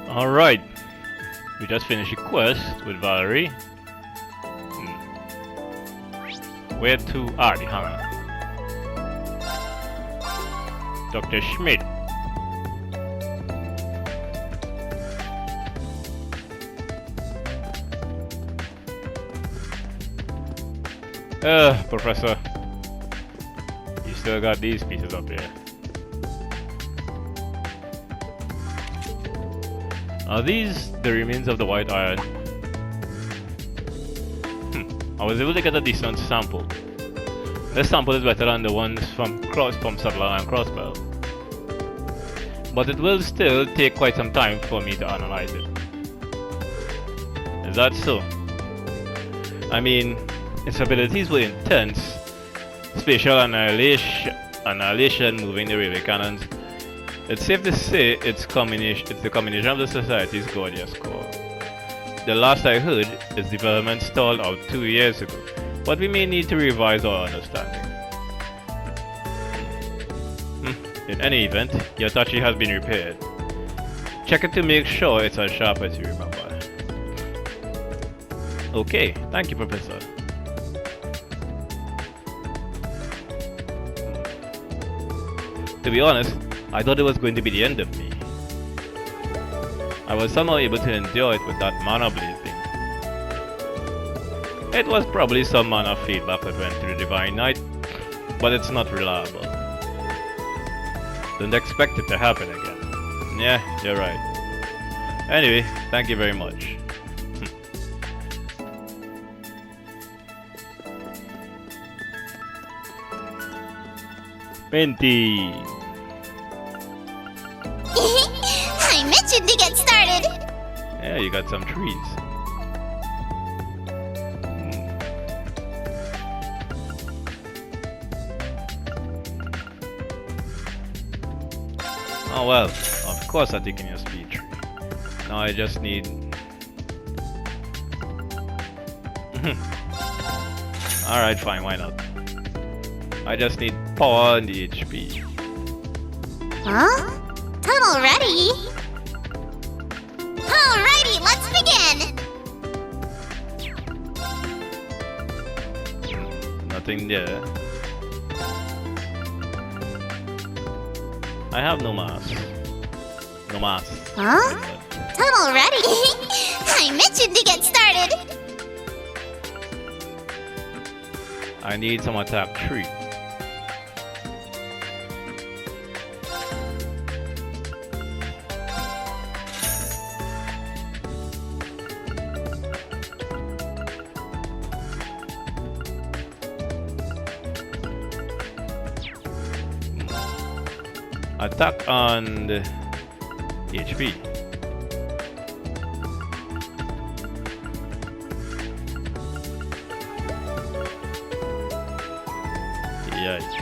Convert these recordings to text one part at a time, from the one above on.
Alright, we just finished a quest with Valerie. Where to? The hangar. Dr. Schmidt. Professor. You still got these pieces up here. Are these the remains of the white iron? I was able to get a decent sample. This sample is better than the ones from Sutherland and Crossbell. But it will still take quite some time for me to analyze it. Is that so? I mean, its abilities were intense. Spatial annihilation, moving the railway cannons. It's safe to say it's the combination of the Society's gorgeous core. The last I heard, its development stalled out 2 years ago, but we may need to revise our understanding. In any event, your Tachi has been repaired. Check it to make sure it's as sharp as you remember. Okay, thank you, Professor. To be honest, I thought it was going to be the end of me. I was somehow able to endure it with that mana blazing. It was probably some mana feedback that went through the Divine Knight, but it's not reliable. Don't expect it to happen again. Yeah, you're right. Anyway, thank you very much. 20. I mentioned to get started. Yeah, you got some trees. Oh well, of course I'm taking your speed tree. Now I just need... Alright, fine, why not? I just need power and the HP. Huh? Tunnel ready? Alrighty, let's begin! Nothing there. I have no mass. No mass. Huh? Tunnel ready? I mentioned to get started! I need some attack 3. Attack on the HP. Yikes.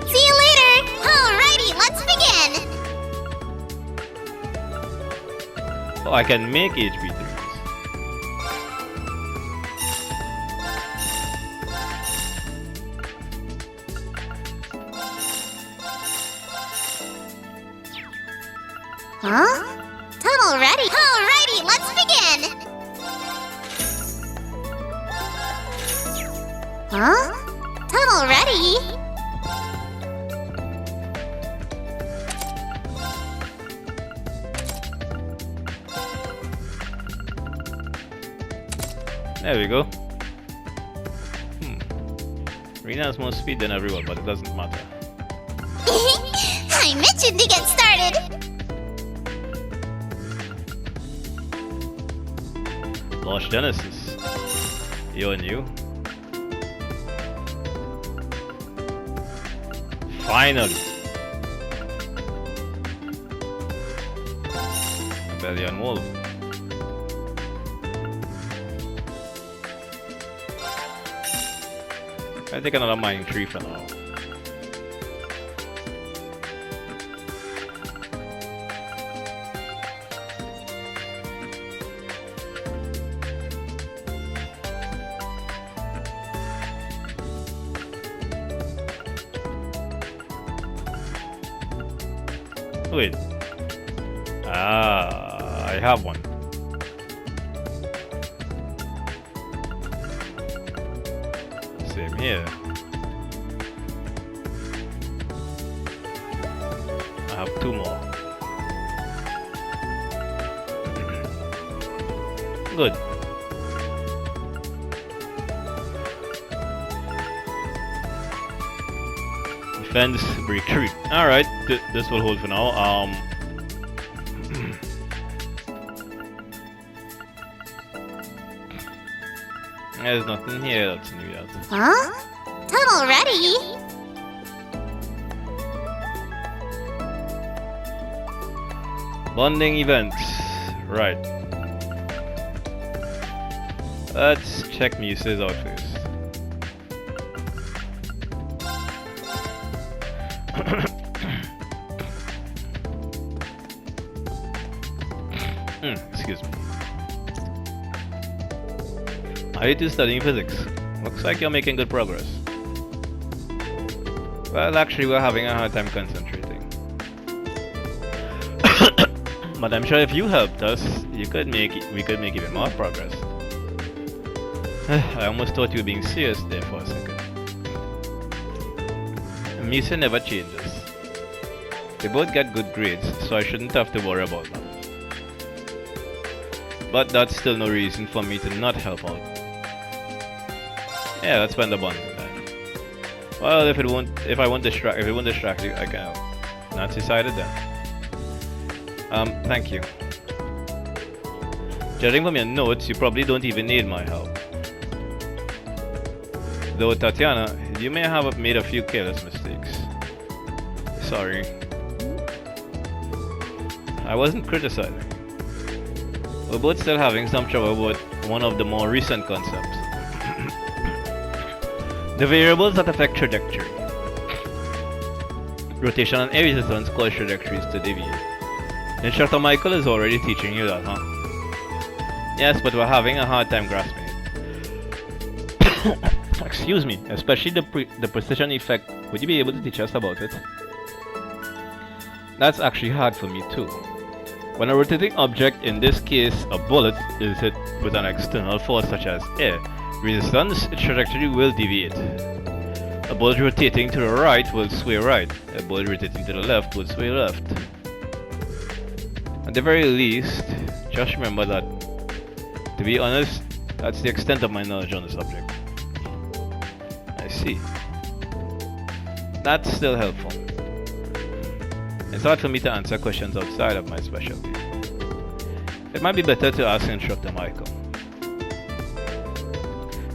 See you later! Alrighty, let's begin! Oh, I can make HP 3s. Huh? Tunnel ready? Alrighty, let's begin! Huh? Tunnel ready? There we go. Rena has more speed than everyone, but it doesn't matter. I mentioned to get started! Lost Genesis. You and you. Finally. Rebellion Wolf. I take another mining tree for now. Wait. Ah. I have one. Same here. I have 2 more. Good. Defense, retreat. Alright, this will hold for now. There's nothing here that's new yet. Huh? Tunnel ready? Bonding events. Right. Let's check Muse's outfits. Excuse me. How are you two studying physics? Looks like you're making good progress. Well, actually, we're having a hard time concentrating. But I'm sure if you helped us, we could make even more progress. I almost thought you were being serious there for a second. Misa never changes. They both get good grades, so I shouldn't have to worry about that. But that's still no reason for me to not help out. Yeah, let's spend the bonding time. Well, if it won't distract you, I can help. That's decided then. Thank you. Judging from your notes, you probably don't even need my help. Though, Tatiana, you may have made a few careless mistakes. Sorry. I wasn't criticizing. We're both still having some trouble with one of the more recent concepts. The variables that affect trajectory. Rotation and air resistance cause trajectories to deviate. Instructor Michael is already teaching you that, huh? Yes, but we're having a hard time grasping it. Excuse me, especially the precision effect. Would you be able to teach us about it? That's actually hard for me too. When a rotating object, in this case a bullet, is hit with an external force such as air, resistance, its trajectory will deviate. A bullet rotating to the right will sway right. A bullet rotating to the left will sway left. At the very least, just remember that. To be honest, that's the extent of my knowledge on the subject. I see. That's still helpful. It's hard for me to answer questions outside of my specialty. It might be better to ask Instructor Michael.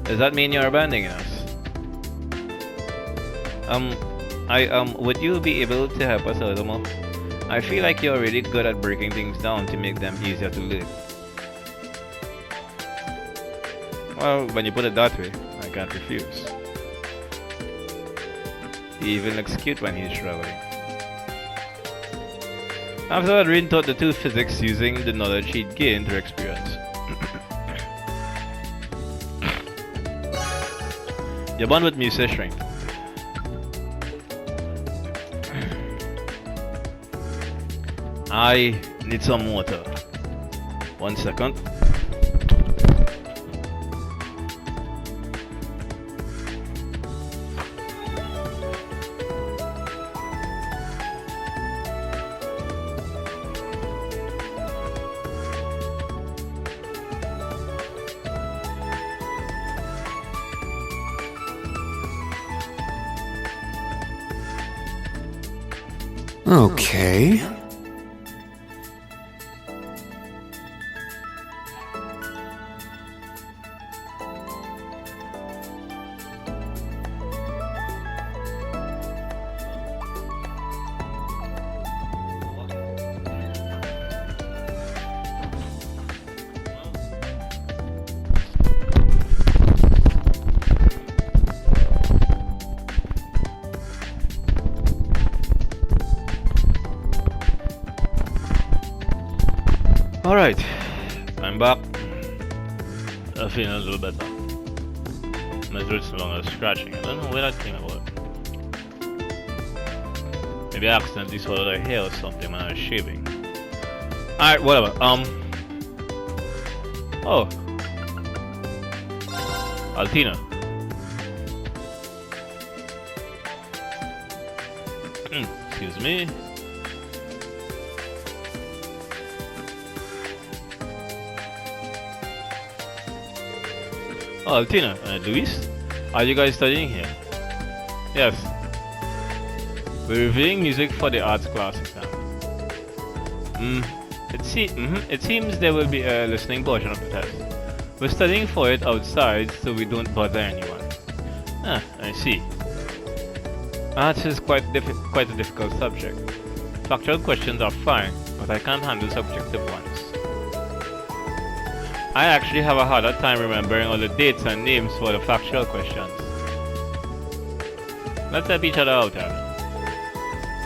Does that mean you're abandoning us? Would you be able to help us a little more? I feel like you're really good at breaking things down to make them easier to learn. Well, when you put it that way, I can't refuse. He even looks cute when he's struggling. After that, Rin taught the two physics using the knowledge he'd gained through experience. Your bond with Musa strength. I need some water. 1 second. Okay. Alright, I'm back. I'm feeling a little better. My throat's no longer scratching. I don't know where that came about. Maybe I accidentally swallowed a hair or something when I was shaving. Alright, whatever. Oh. Altina. Excuse me. Oh, Altina, Luis? Are you guys studying here? Yes. We're reviewing music for the arts class exam. It seems there will be a listening portion of the test. We're studying for it outside so we don't bother anyone. Ah, I see. Arts is quite a difficult subject. Factual questions are fine, but I can't handle subjective ones. I actually have a harder time remembering all the dates and names for the factual questions. Let's help each other out, Aaron.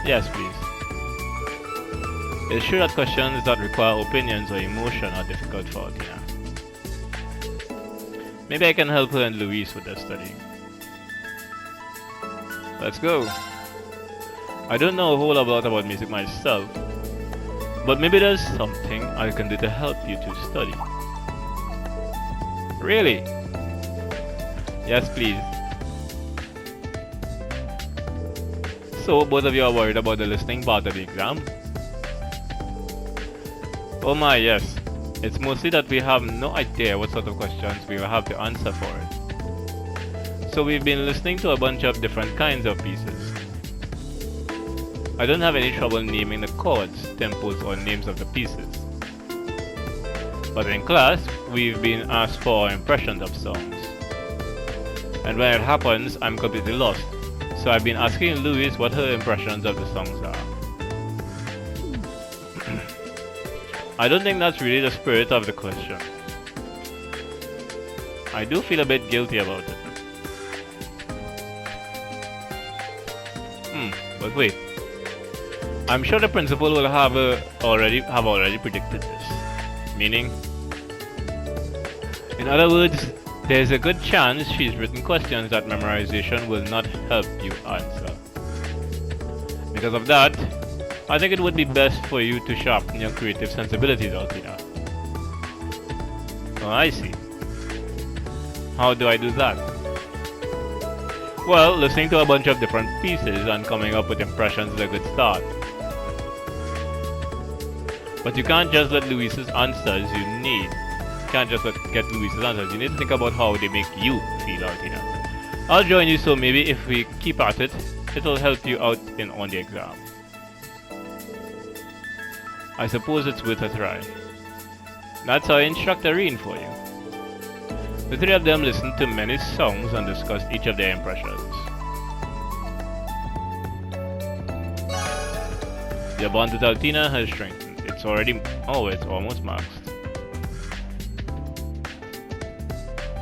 Yes, please. It's true that questions that require opinions or emotion are difficult for Altina. Maybe I can help her and Luis with their studying. Let's go. I don't know a whole lot about music myself, but maybe there's something I can do to help you to study. Really? Yes, please. So, both of you are worried about the listening part of the exam? Oh my, yes. It's mostly that we have no idea what sort of questions we will have to answer for it. So we've been listening to a bunch of different kinds of pieces. I don't have any trouble naming the chords, tempos, or names of the pieces. But in class, we've been asked for impressions of songs. And when it happens, I'm completely lost. So I've been asking Louise what her impressions of the songs are. I don't think that's really the spirit of the question. I do feel a bit guilty about it. But wait. I'm sure the principal will have already predicted this. Meaning, in other words, there's a good chance she's written questions that memorization will not help you answer. Because of that, I think it would be best for you to sharpen your creative sensibilities, Altina. Oh, I see. How do I do that? Well, listening to a bunch of different pieces and coming up with impressions is a good start. But you can't just let Luis's answers you need. You can't just get Luis's answers. You need to think about how they make you feel, Altina. I'll join you, so maybe if we keep at it, it'll help you out on the exam. I suppose it's worth a try. That's our instructor reading for you. The three of them listened to many songs and discussed each of their impressions. Your bond with Altina has strengthened. It's almost maxed.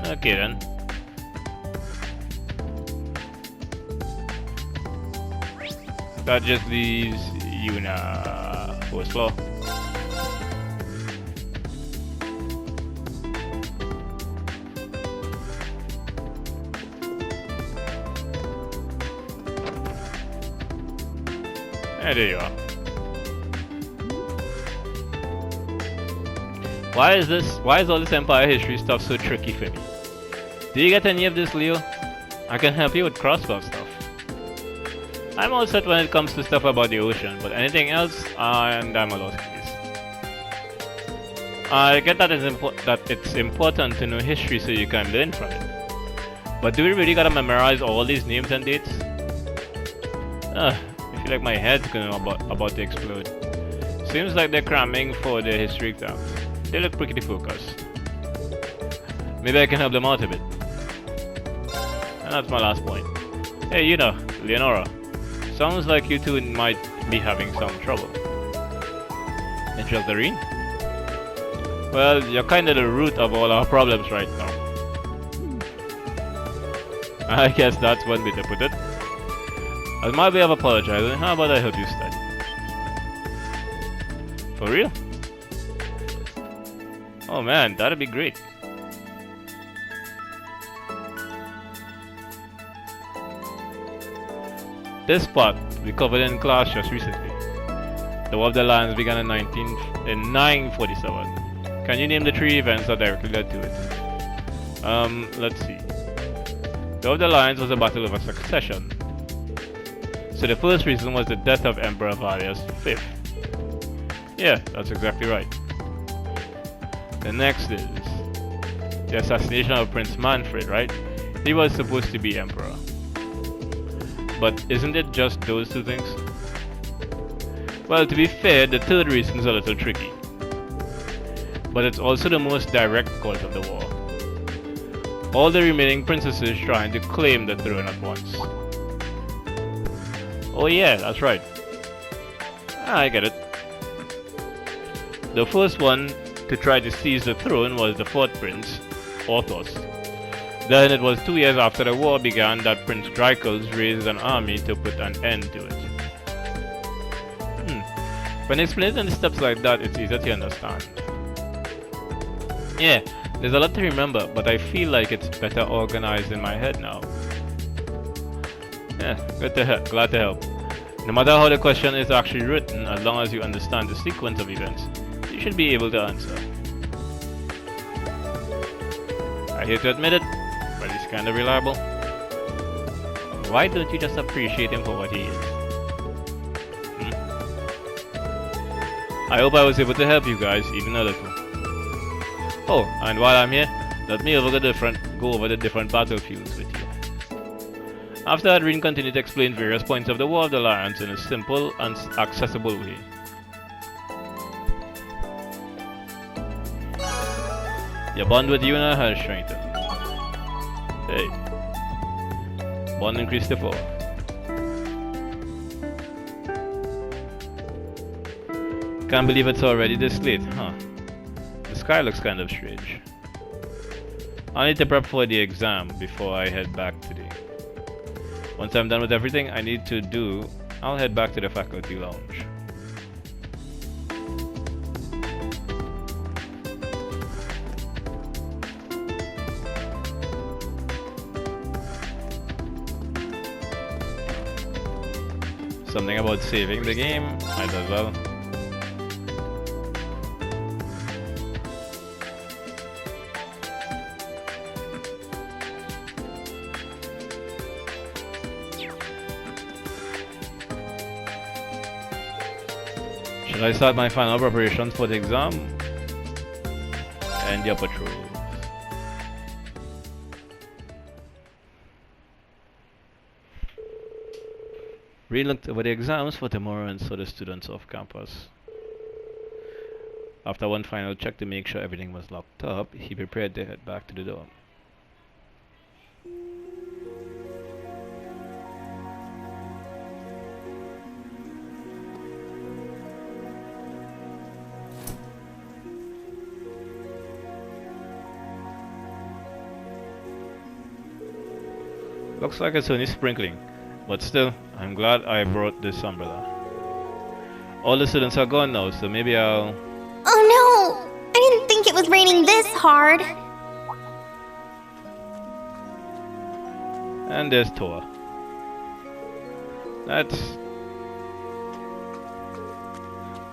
Okay then. That just leaves Yuna first floor. There you are. Why is all this Empire history stuff so tricky for me? Do you get any of this, Leo? I can help you with crossbow stuff. I'm all set when it comes to stuff about the ocean, but anything else, I'm a lost case. I get that it's important to know history so you can learn from it. But do we really gotta memorize all these names and dates? I feel like my head's about to explode. Seems like they're cramming for their history exams. They look pretty focused. Maybe I can help them out a bit. And that's my last point. Hey, you know, Leonora. Sounds like you two might be having some trouble. Instructor Reen? Well, you're kind of the root of all our problems right now. I guess that's one way to put it. As my way of apologizing, how about I help you study? For real? Oh man, that'd be great. This part we covered in class just recently. The War of the Lions began in 947. Can you name the 3 events that directly led to it? Let's see. The of the Lions was a battle over succession. So the first reason was the death of Emperor Valius V. Yeah, that's exactly right. The next is the assassination of Prince Manfred, right? He was supposed to be emperor. But isn't it just those 2 things? Well, to be fair, the third reason is a little tricky. But it's also the most direct cause of the war. All the remaining princesses trying to claim the throne at once. Oh yeah, that's right. I get it. The first one to try to seize the throne was the 4th prince, Orthos. Then it was 2 years after the war began that Prince Drycles raised an army to put an end to it. When explained in steps like that, it's easier to understand. Yeah, there's a lot to remember, but I feel like it's better organized in my head now. Yeah, good to help, glad to help. No matter how the question is actually written, as long as you understand the sequence of events, you should be able to answer. I hate to admit it, but he's kinda reliable. Why don't you just appreciate him for what he is? I hope I was able to help you guys, even a little. Oh, and while I'm here, let me go over the different battlefields with you. After that, Rean continued to explain various points of the War of the Lions in a simple and accessible way. Your bond with Yuna has strengthened. Hey. Bond increased to 4. Can't believe it's already this late, huh? The sky looks kind of strange. I need to prep for the exam before I head back today. Once I'm done with everything I need to do, I'll head back to the faculty lounge. Something about saving the game, might as well. Should I start my final preparations for the exam? And your patrols. Reed looked over the exams for tomorrow and saw the students off campus. After one final check to make sure everything was locked up, he prepared to head back to the dorm. Looks like it's only sprinkling, but still, I'm glad I brought this umbrella. All the students are gone now, so maybe I'll... Oh no! I didn't think it was raining this hard. And there's Toa. That's...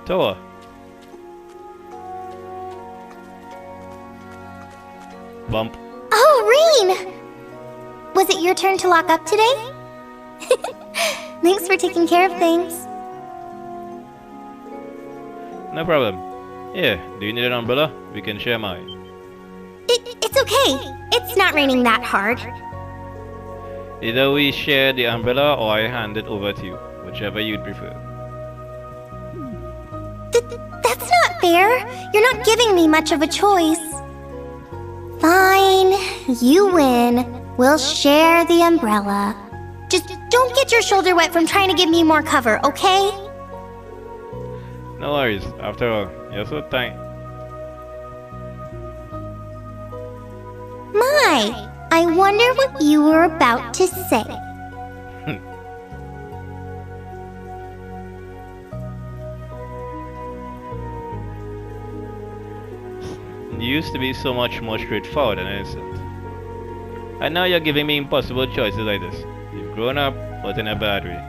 Toa. Bump. Oh, Rean! Was it your turn to lock up today? Thanks for taking care of things. No problem. Here, do you need an umbrella? We can share mine. It's okay. It's not raining that hard. Either we share the umbrella or I hand it over to you, whichever you'd prefer. That's not fair. You're not giving me much of a choice. Fine. You win. We'll share the umbrella. Just don't get your shoulder wet from trying to give me more cover, okay? No worries. After all, you're so tiny. My, I wonder what you were about to say. You used to be so much more straightforward and innocent. And now you're giving me impossible choices like this. You've grown up, but in a bad way.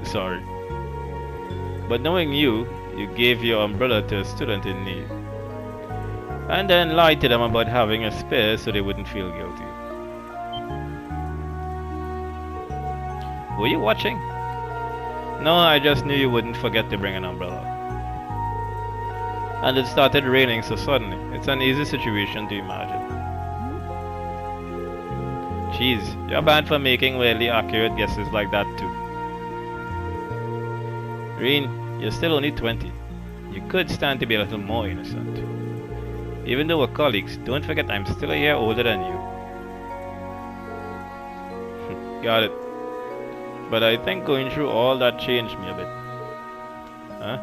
Sorry. But knowing you, you gave your umbrella to a student in need. And then lied to them about having a spare so they wouldn't feel guilty. Were you watching? No, I just knew you wouldn't forget to bring an umbrella. And it started raining so suddenly. It's an easy situation to imagine. Jeez, you're banned for making weirdly accurate guesses like that too. Reen, you're still only 20. You could stand to be a little more innocent. Even though we're colleagues, don't forget I'm still a year older than you. Got it. But I think going through all that changed me a bit. Huh?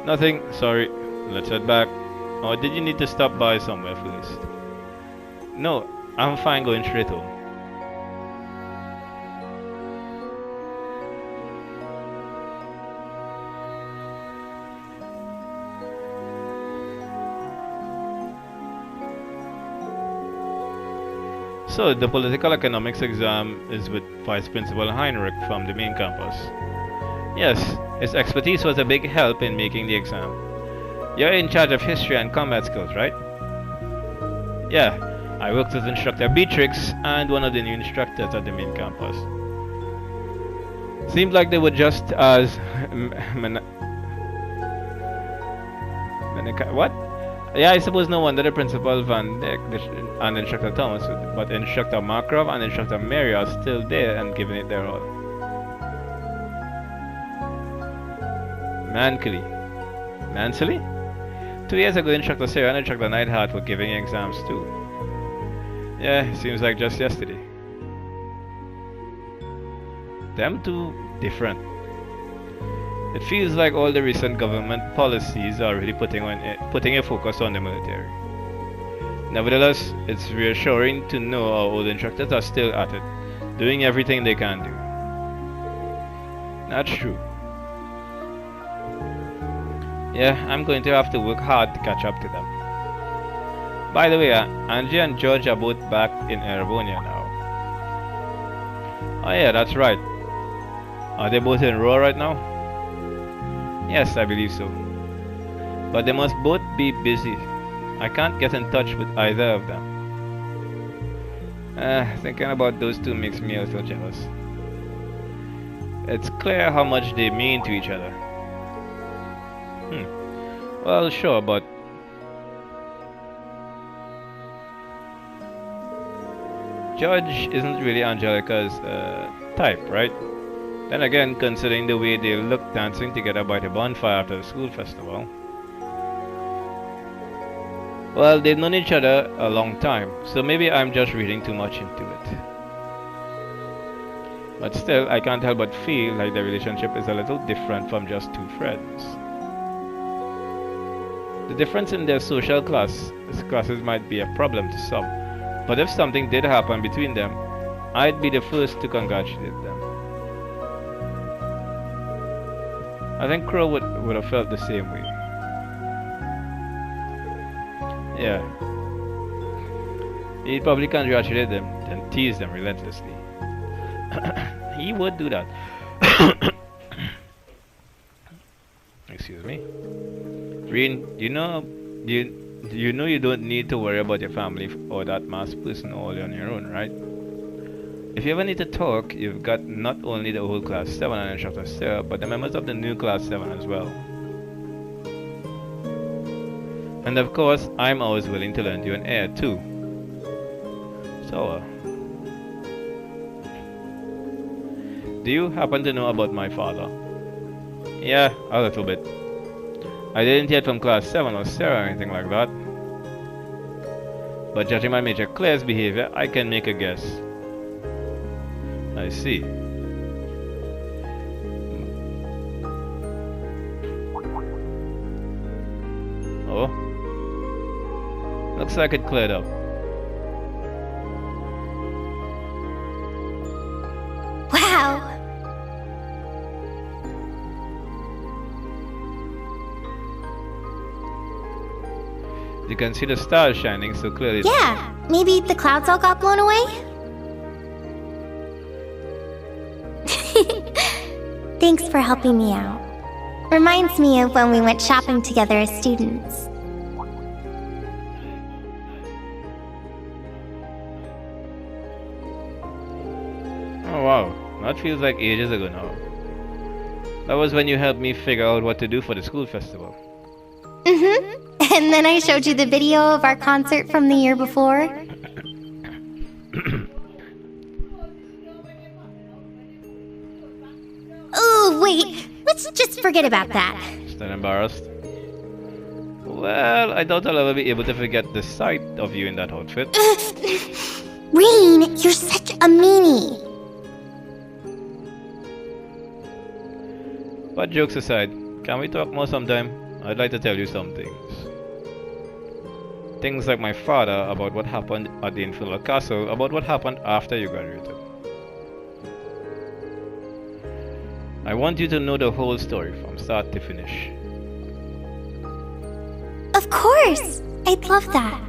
Nothing, sorry. Let's head back. Or did you need to stop by somewhere first? No, I'm fine going straight home. So, the political economics exam is with Vice Principal Heinrich from the main campus. Yes, his expertise was a big help in making the exam. You're in charge of history and combat skills, right? Yeah, I worked with instructor Beatrix and one of the new instructors at the main campus. Seemed like they were just as... what? Yeah, I suppose no wonder the Principal Van Dyck and Instructor Thomas, but Instructor Markov and Instructor Mary are still there and giving it their all. Mansily? 2 years ago, Instructor Sarah and Instructor Neidhart were giving exams too. Yeah, seems like just yesterday. Them two different. It feels like all the recent government policies are really putting a focus on the military. Nevertheless, it's reassuring to know our old instructors are still at it, doing everything they can do. That's true. Yeah, I'm going to have to work hard to catch up to them. By the way, Angie and George are both back in Erebonia now. Oh yeah, that's right. Are they both in Roa right now? Yes, I believe so. But they must both be busy. I can't get in touch with either of them. Thinking about those two makes me a little jealous. It's clear how much they mean to each other. Well, sure, but... George isn't really Angelica's type, right? Then again, considering the way they look dancing together by the bonfire after the school festival. Well, they've known each other a long time, so maybe I'm just reading too much into it. But still, I can't help but feel like the relationship is a little different from just two friends. The difference in their social classes might be a problem to some, but if something did happen between them, I'd be the first to congratulate them. I think Crow would have felt the same way. Yeah. He'd probably congratulate them, then tease them relentlessly. He would do that. Excuse me. Reen, you know you don't need to worry about your family or that masked person all on your own, right? If you ever need to talk, you've got not only the old Class 7 and Instructor Sarah, but the members of the new Class 7 as well. And of course, I'm always willing to lend you an ear too. So, do you happen to know about my father? Yeah, a little bit. I didn't hear from Class 7 or Sarah or anything like that. But judging by Major Claire's behavior, I can make a guess. I see. Oh. Looks like it cleared up. Wow! You can see the stars shining so clearly. Yeah, maybe the clouds all got blown away? Thanks for helping me out. Reminds me of when we went shopping together as students. Oh wow, that feels like ages ago now. That was when you helped me figure out what to do for the school festival. And then I showed you the video of our concert from the year before. Oh, wait. Let's just forget about that. Still embarrassed? Well, I doubt I'll ever be able to forget the sight of you in that outfit. Rain, you're such a meanie. But jokes aside, can we talk more sometime? I'd like to tell you some things. Things like my father, about what happened at the Infernal Castle, about what happened after you graduated. I want you to know the whole story from start to finish. Of course! I'd love that.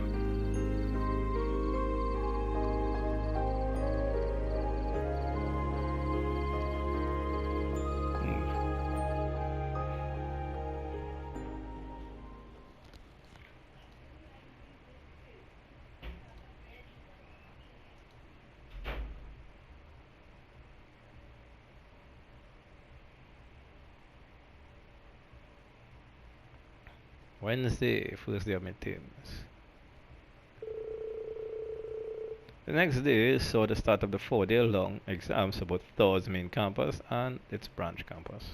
Wednesday, first day of midterms. The next day saw the start of the 4-day-long exams for both Thor's main campus and its branch campus.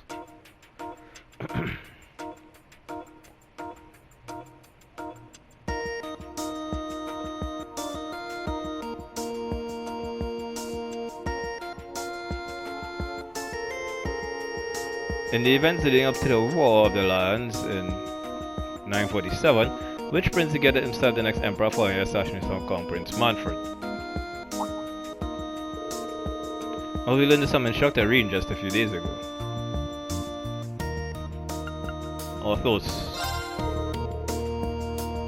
In the events leading up to the War of the Lions in 947, which prince together himself the next emperor following the assassination of Crown Prince Manfred. Oh, we learned to summon Shoctarine just a few days ago. Orthos.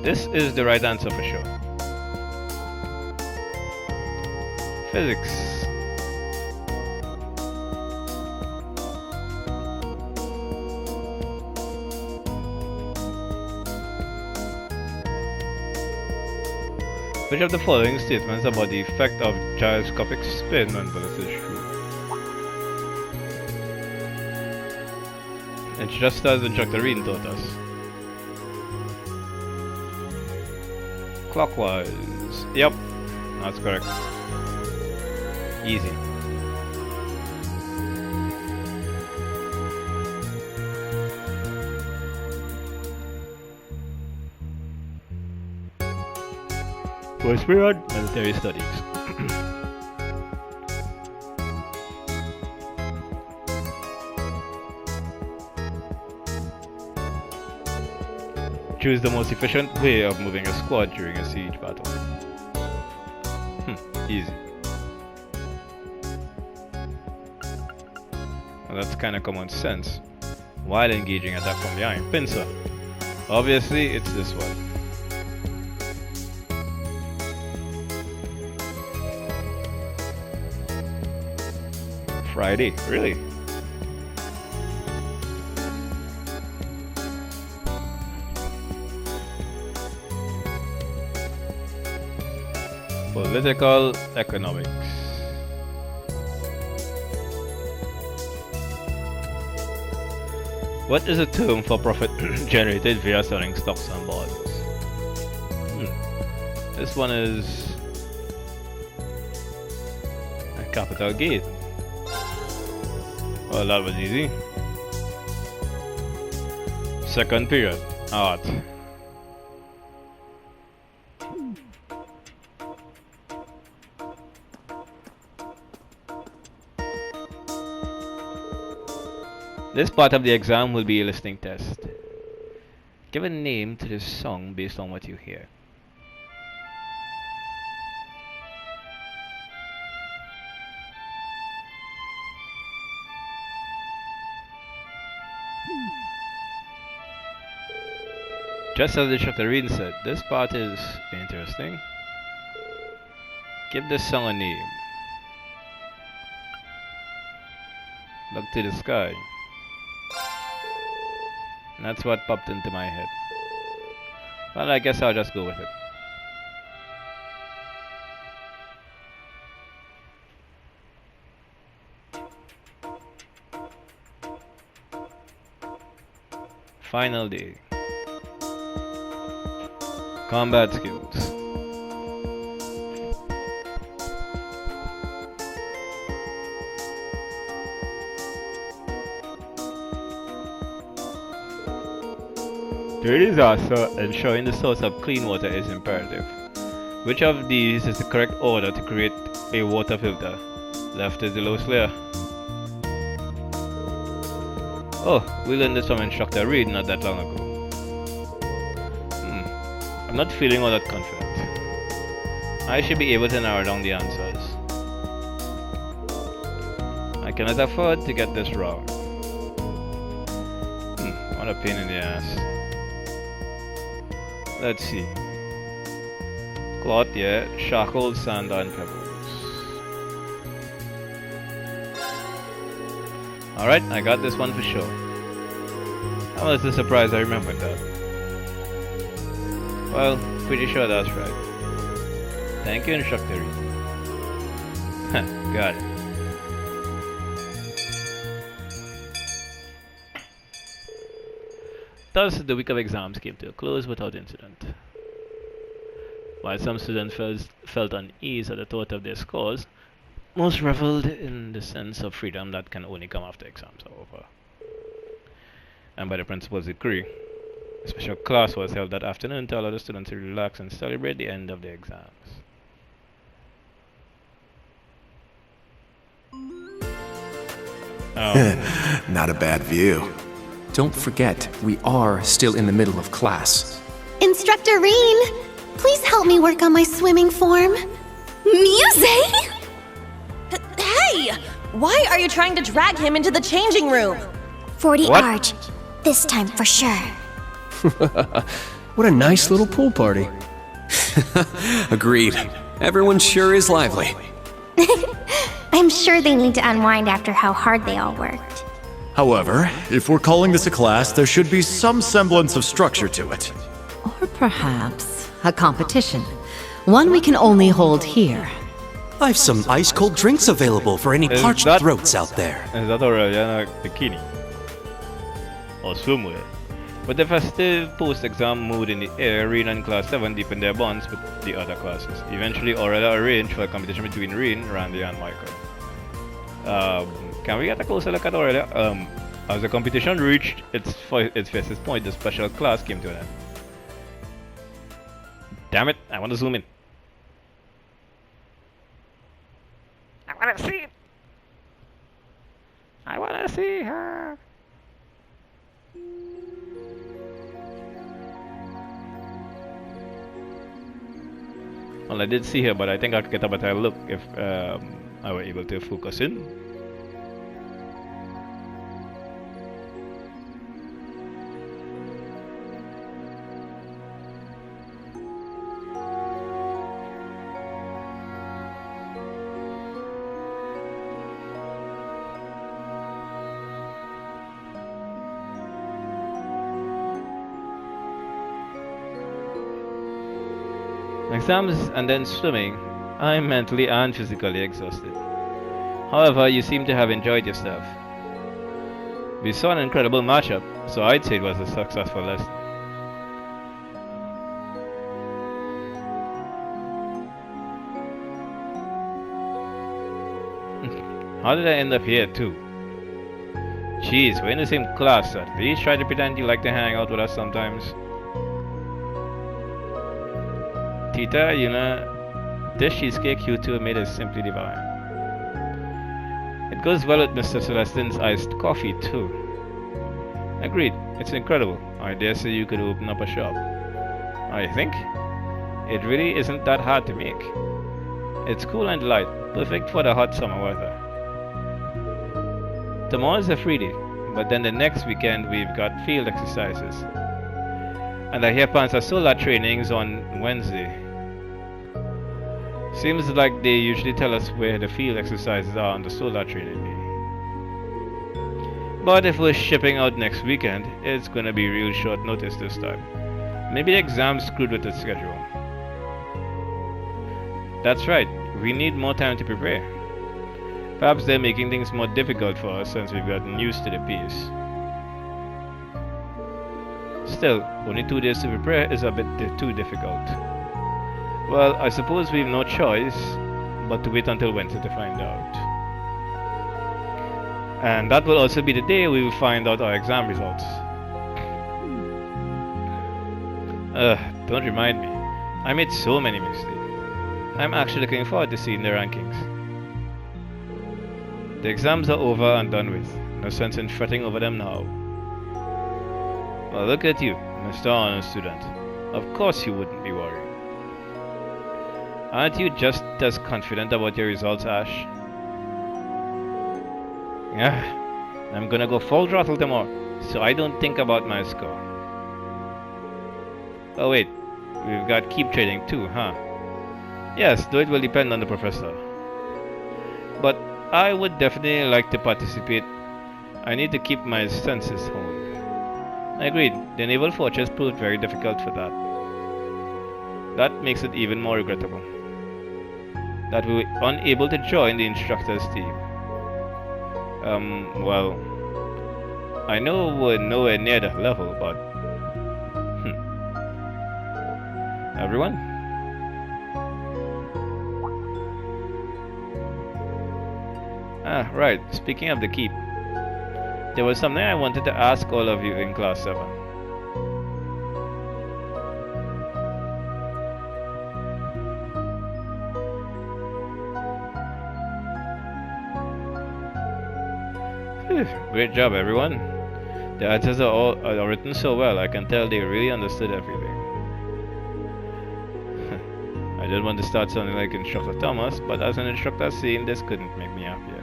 This is the right answer for sure. Physics. Which of the following statements about the effect of gyroscopic spin on bullets is true? It's just as Instructor Reen taught us. Clockwise. Yep, that's correct. Easy. First period, military studies. Choose the most efficient way of moving a squad during a siege battle. Easy. Well, that's kinda common sense. While engaging attack from behind. Pincer. Obviously, it's this one. Friday, really? Political economics. What is a term for profit generated via selling stocks and bonds? This one is a capital gain. Well, that was easy. Second period, art. This part of the exam will be a listening test. Give a name to this song based on what you hear. Just as the Shoctarine said, this part is interesting. Give this song a name. Look to the sky. And that's what popped into my head. Well, I guess I'll just go with it. Final day. Combat skills. During disaster, ensuring the source of clean water is imperative. Which of these is the correct order to create a water filter? Left is the lowest layer. Oh, we learned this from Instructor Reed not that long ago. I'm not feeling all that confident. I should be able to narrow down the answers. I cannot afford to get this wrong. What a pain in the ass. Let's see. Cloth, yeah. Shackles, sand, and pebbles. Alright, I got this one for sure. I was just surprised I remembered that. Well, pretty sure that's right. Thank you, Instructor Reed. Got it. Thus, the week of exams came to a close without incident. While some students felt unease at the thought of their scores, most reveled in the sense of freedom that can only come after exams are over. And by the principal's decree, a special class was held that afternoon to allow the students to relax and celebrate the end of their exams. Not a bad view. Don't forget, we are still in the middle of class. Instructor Reen, please help me work on my swimming form. Music? Hey! Why are you trying to drag him into the changing room? 40 What? Arch. This time for sure. What a nice little pool party. Agreed. Everyone sure is lively. I'm sure they need to unwind after how hard they all worked. However, if we're calling this a class, there should be some semblance of structure to it. Or perhaps a competition. One we can only hold here. I've some ice-cold drinks available for any Is parched that- throats out there. Is that Aureliana bikini? Or swimwear? With the festive post-exam mood in the air, Reen and Class 7 deepened their bonds with the other classes. Eventually, Aurelia arranged for a competition between Reen, Randy, and Michael. Can we get a closer look at Aurelia? As the competition reached its fastest point, the special class came to an end. Damn it, I want to zoom in. I want to see it. I want to see her. Well, I did see her, but I think I could get a better look if I were able to focus in. Exams and then swimming, I'm mentally and physically exhausted. However, you seem to have enjoyed yourself. We saw an incredible matchup, so I'd say it was a successful lesson. How did I end up here too? Jeez, we're in the same class, so at least try to pretend you like to hang out with us sometimes. Tita, you know, this cheesecake you two made is simply divine. It goes well with Mr. Celestine's iced coffee too. Agreed, it's incredible. I dare say you could open up a shop. I think it really isn't that hard to make. It's cool and light, perfect for the hot summer weather. Tomorrow's a free day, but then the next weekend we've got field exercises. And I hear plans for solar trainings on Wednesday. Seems like they usually tell us where the field exercises are on the solar training day. But if we're shipping out next weekend, it's gonna be real short notice this time. Maybe the exam screwed with the schedule. That's right, we need more time to prepare. Perhaps they're making things more difficult for us since we've gotten used to the pace. Still, only 2 days to prepare is a bit too difficult. Well, I suppose we've no choice but to wait until Wednesday to find out. And that will also be the day we will find out our exam results. Don't remind me. I made so many mistakes. I'm actually looking forward to seeing the rankings. The exams are over and done with. No sense in fretting over them now. Well, look at you, Mr. Honor Student. Of course you wouldn't be worried. Aren't you just as confident about your results, Ash? Yeah, I'm gonna go full throttle tomorrow, so I don't think about my score. Oh wait, we've got keep trading too, huh? Yes, though it will depend on the professor. But I would definitely like to participate. I need to keep my senses honed. Agreed, the Naval Fortress proved very difficult for that. That makes it even more regrettable that we were unable to join the instructor's team. Well, I know we're nowhere near that level, but... Everyone? Ah, right, speaking of the keep. There was something I wanted to ask all of you in Class 7. Great job, everyone. The answers are written so well, I can tell they really understood everything. I didn't want to start sounding like Instructor Thomas, but as an instructor, seeing this couldn't make me happier.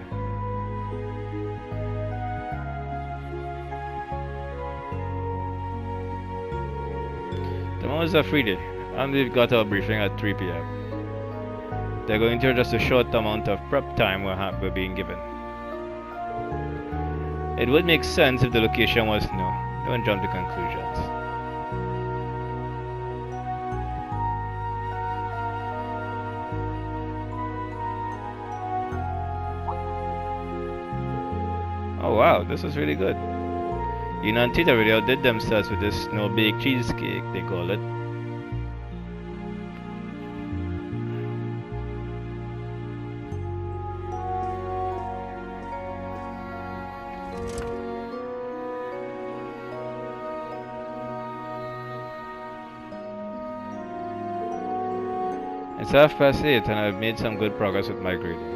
Tomorrow's a free day, and we've got our briefing at 3 p.m. They're going to adjust a short amount of prep time we're being given. It would make sense if the location was no. Don't jump to conclusions. Oh wow, this is really good. Ina and Tita really outdid themselves with this snow-baked cheesecake, they call it. It's 8:30 and I've made some good progress with my grading.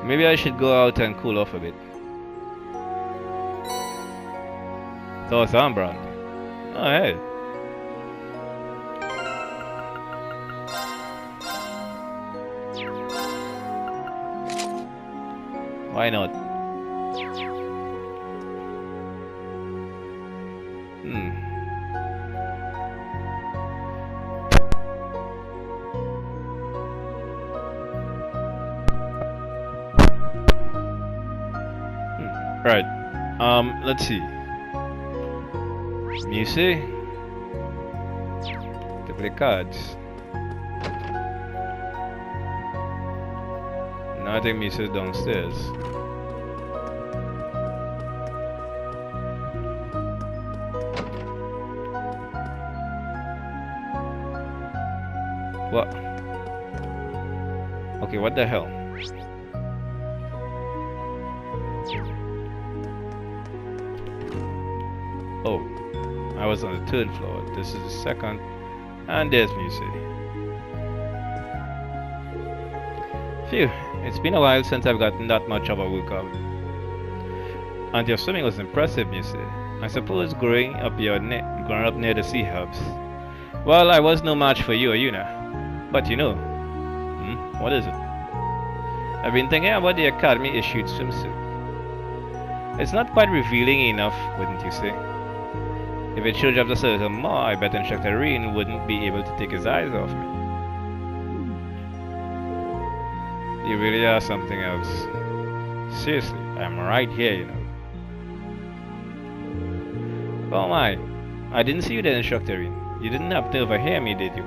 Maybe I should go out and cool off a bit. So Sam Brand. Oh hey. Why not? Right. Let's see. Music. To play cards. No, I think Misa's downstairs. What? Okay, what the hell? Oh, I was on the 3rd floor. This is the 2nd. And there's music. Phew, it's been a while since I've gotten that much of a workout. And your swimming was impressive, music. I suppose growing up near the sea helps. Well, I was no match for you or Yuna. But you know. What is it? I've been thinking about the Academy issued swimsuit. It's not quite revealing enough, wouldn't you say? If it showed up just a little more, I bet Instructor Reen wouldn't be able to take his eyes off me. You really are something else. Seriously, I'm right here, you know. Oh my. I didn't see you there, Instructor. You didn't have to overhear me, did you?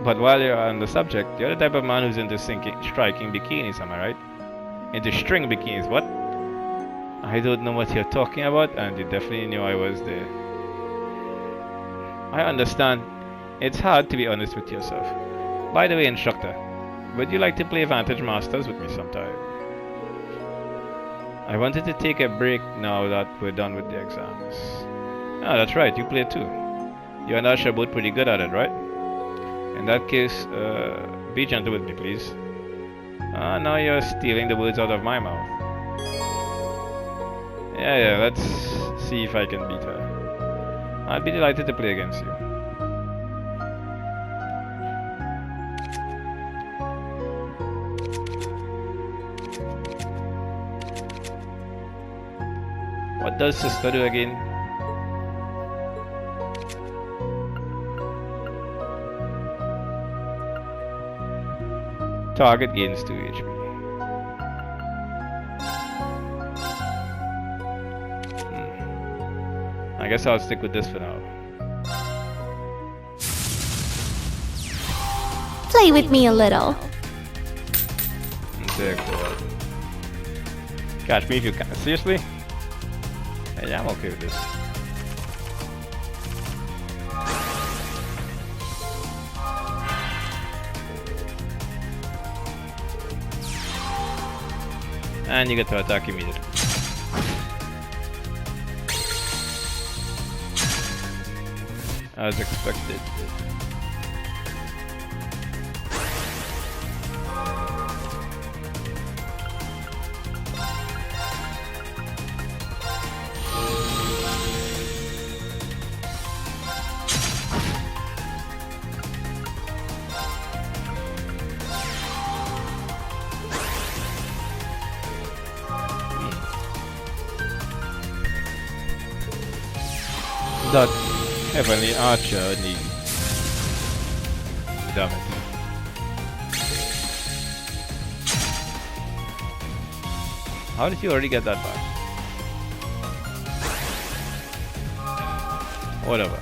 But while you're on the subject, you're the type of man who's into striking bikinis, am I right? Into string bikinis, what? I don't know what you're talking about, and you definitely knew I was there. I understand. It's hard to be honest with yourself. By the way, Instructor, would you like to play Vantage Masters with me sometime? I wanted to take a break now that we're done with the exams. Ah, that's right, you play too. You and Ash are both pretty good at it, right? In that case, be gentle with me, please. Ah, now you're stealing the words out of my mouth. Yeah, let's see if I can beat her. I'd be delighted to play against you. What does sister do again? Target gains 2 HP. I guess I'll stick with this for now. Play with me a little. There, catch me if you can. Seriously? Yeah, I'm okay with this. And you get to attack immediately. As expected. That heavenly archer needs. Damn it. How did you already get that back? Whatever.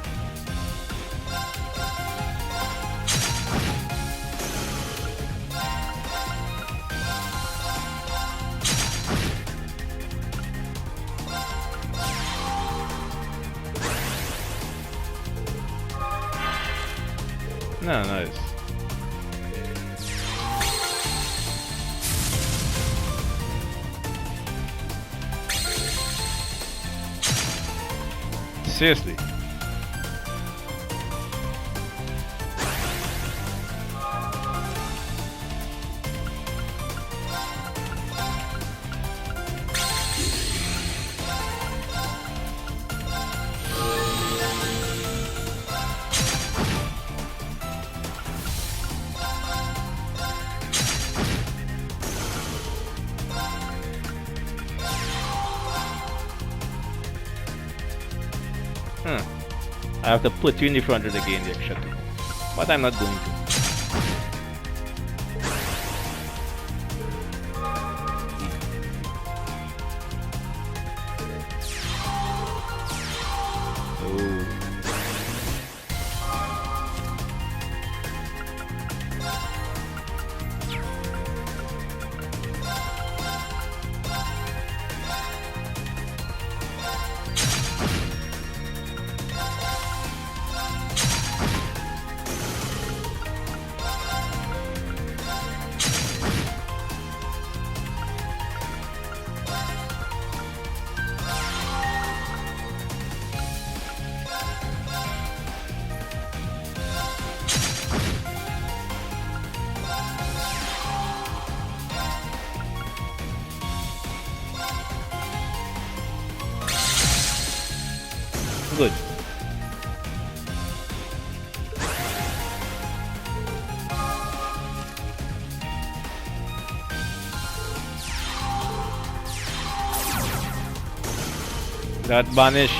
No, nice. Seriously. I have to put you in the front of the game, the extra two. But I'm not going to. Good. That banish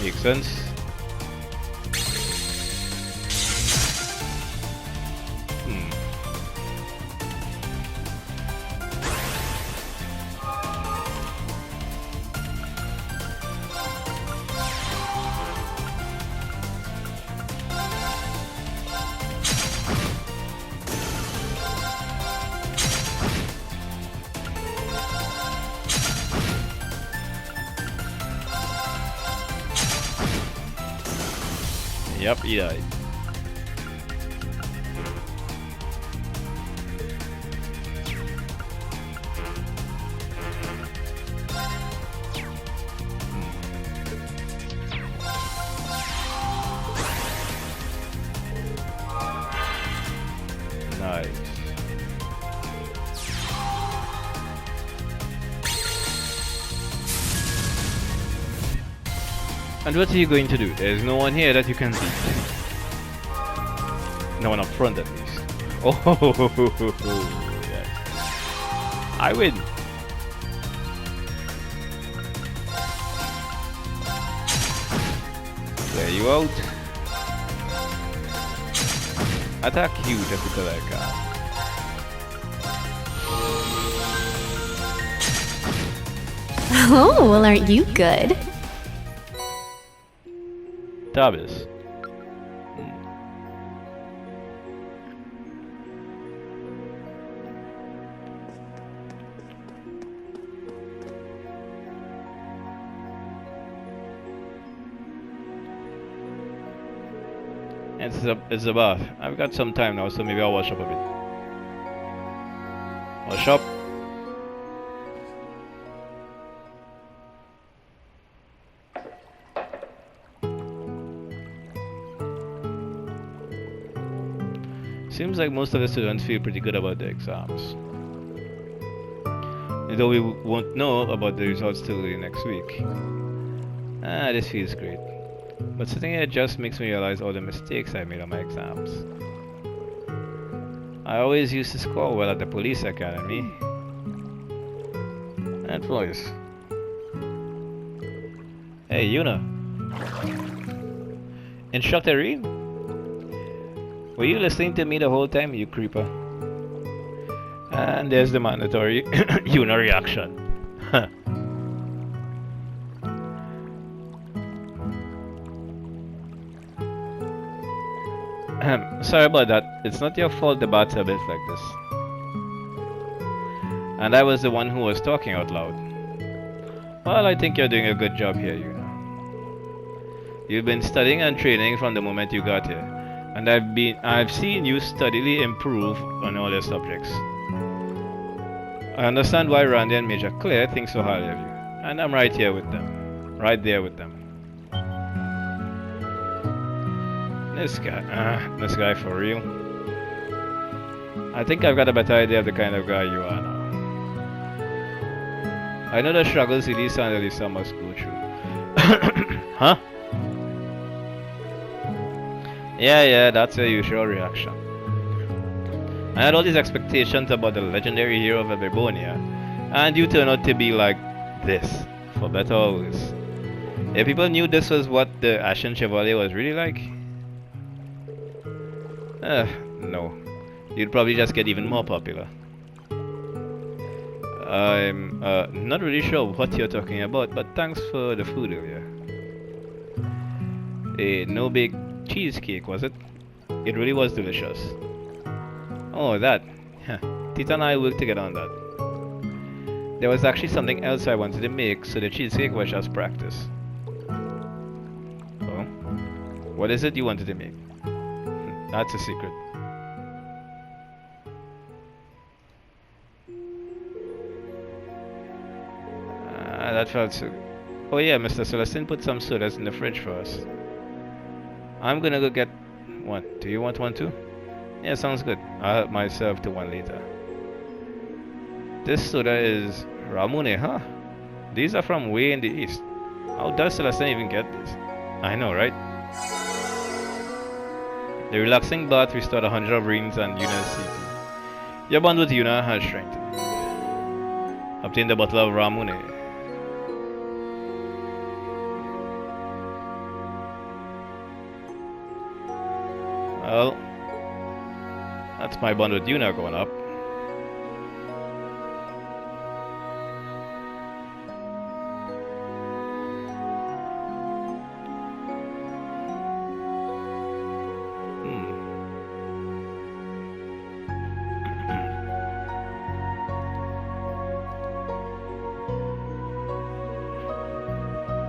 makes sense. Yep, he died. Nice. And what are you going to do? There's no one here that you can beat. No one up front, at least. Oh, yes. I win. There you out. Attack you just because I can. Oh, well, aren't you good? Tabis. It's a bath. I've got some time now, so maybe I'll wash up a bit. Wash up. Seems like most of the students feel pretty good about their exams. Though we won't know about the results till next week. This feels great. But sitting here just makes me realize all the mistakes I made on my exams. I always used to score well at the police academy. And voice. Hey, Yuna. Instructor Reed? Were you listening to me the whole time, you creeper? And there's the mandatory Yuna reaction. Sorry about that. It's not your fault the bats are built like this. And I was the one who was talking out loud. Well, I think you're doing a good job here, Yuna. You've been studying and training from the moment you got here. And I've seen you steadily improve on all your subjects. I understand why Randy and Major Claire think so highly of you. And I'm right here with them. Right there with them. This guy for real. I think I've got a better idea of the kind of guy you are now. I know the struggles Elisa and Elisa must go through. Huh? Yeah, that's a usual reaction. I had all these expectations about the legendary hero of Babylonia, and you turn out to be like this, for better or worse. If people knew this was what the Ashen Chevalier was really like, no. You'd probably just get even more popular. I'm not really sure what you're talking about, but thanks for the food earlier. A no-bake cheesecake, was it? It really was delicious. Oh, that. Tita and I worked together on that. There was actually something else I wanted to make, so the cheesecake was just practice. Oh? What is it you wanted to make? That's a secret. That felt so good. Oh yeah, Mr. Celestine put some sodas in the fridge for us. I'm gonna go get one. Do you want one too? Yeah, sounds good. I'll help myself to one later. This soda is Ramune, huh? These are from way in the east. How does Celestine even get this? I know, right? The relaxing bath restored 100 of Reen's and Yuna's CP. Your bond with Yuna has strengthened. Obtain the bottle of Ramune. Well, that's my bond with Yuna going up.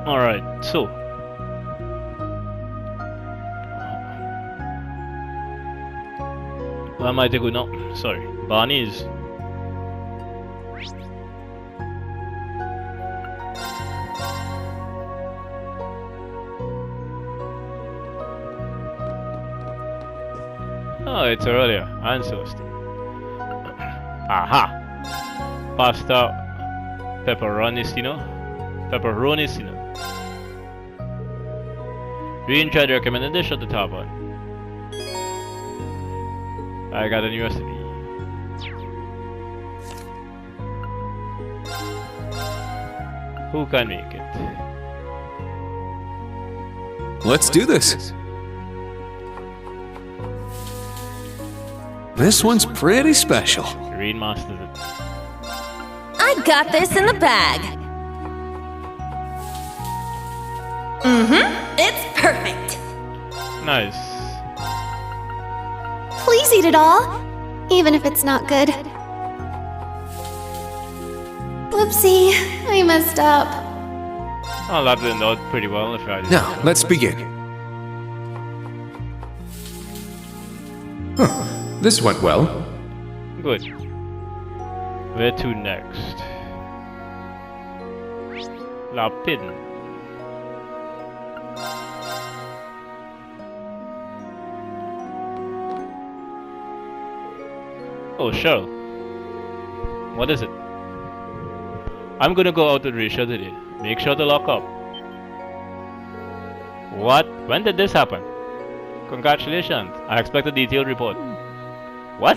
Alright, so Where am I to go now? Sorry, Barney's. Oh, it's earlier. I'm so stupid. Aha! Pasta pepperoncino. Pepperoncino. We tried to recommend a dish at the top one. I got a new recipe. Who can make it? Let's do this. This one's pretty special. Green masters it. I got this in the bag. It's perfect. Nice. Please eat it all, even if it's not good. Whoopsie, I messed up. Oh, that turned out pretty well if I did. Now, let's begin. This went well. Good. Where to next? Lapin. Oh, sure. What is it? I'm gonna go out with Risha today. Make sure to lock up. What? When did this happen? Congratulations. I expect a detailed report. What?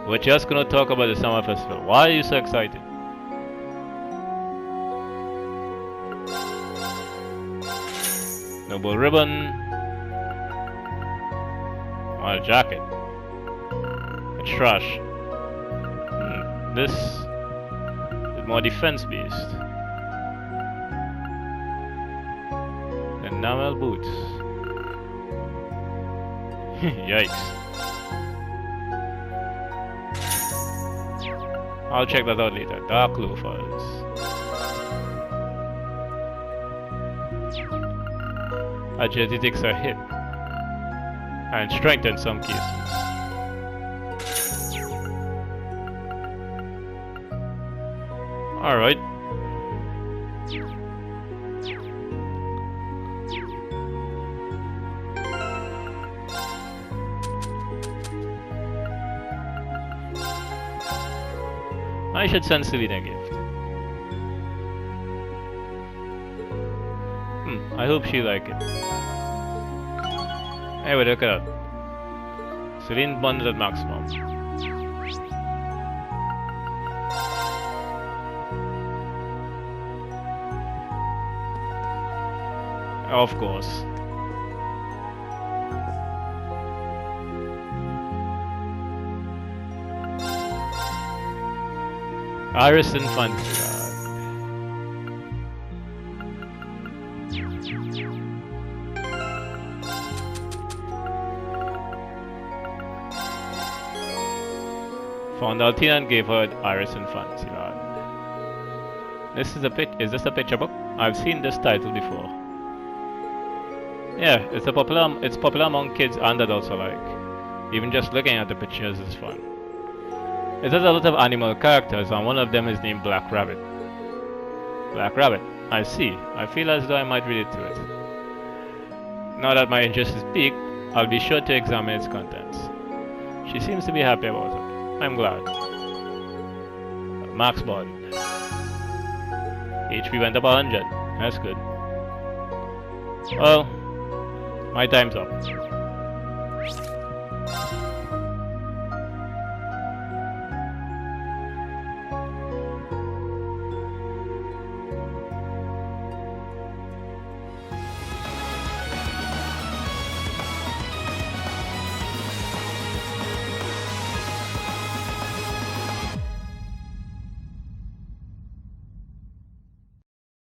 We're just gonna talk about the summer festival. Why are you so excited? Noble ribbon. Or a jacket. It's trash. This is more defense based. Enamel boots. Yikes. I'll check that out later. Dark loafers. Agility takes a hit. And strength in some cases. Alright. I should send Selena a gift. I hope she like it. Anyway, look at that. Celine bonded at maximum. Of course. Iris and Fancy. Found Altina and gave her Iris and Fantasyland. This is a is this a picture book? I've seen this title before. Yeah, it's popular among kids and adults alike. Even just looking at the pictures is fun. It has a lot of animal characters and one of them is named Black Rabbit. Black Rabbit, I see. I feel as though I might read it to it. Now that my interest is piqued, I'll be sure to examine its contents. She seems to be happy about it. I'm glad. Max body. HP went up 100. That's good. Well, my time's up.